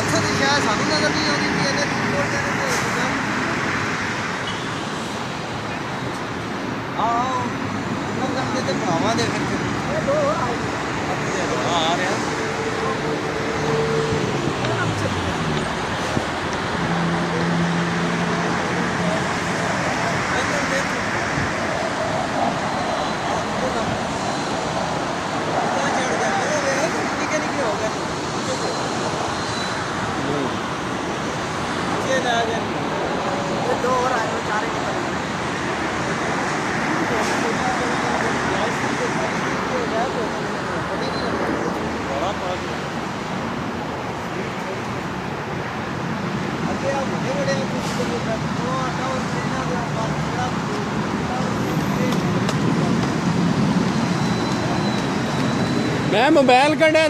ਉੱਥੋਂ ਦੀ ਸ਼ਾਇਦ ਸਾਨੂੰ ਨਜ਼ਰ ਨਹੀਂ ਆਉਂਦੀ ਵੀ ਇਹਨੇ ਆਓ ਉਹਨਾਂ ਦੇ ਭਰਾਵਾਂ ਦੇ ਵਿੱਚ ਇਹ ਦੋ ਆ ਰਿਹਾ दो और आए चार मैं मोबाइल कढ़े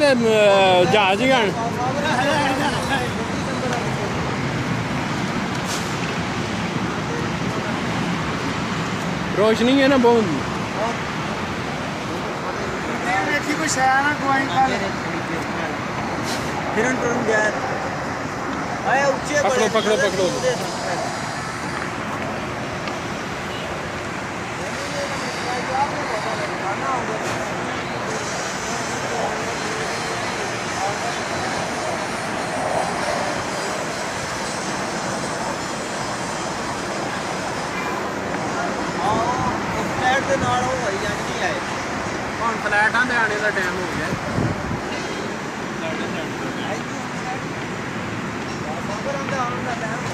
जहाज गण रोशनी है ना बहुत पकड़ो पकड़ो पकड़ो ਦੇ ਨਾਲ ਉਹ ਹੋਈ ਜਾਂਦੀ ਨਹੀਂ ਆਏ ਹੁਣ ਫਲੈਟਾਂ ਤੇ ਆਣੇ ਦਾ ਟਾਈਮ ਹੋ ਗਿਆ ਫਲੈਟਾਂ ਤੇ ਆਉਣ ਦਾ ਟਾਈਮ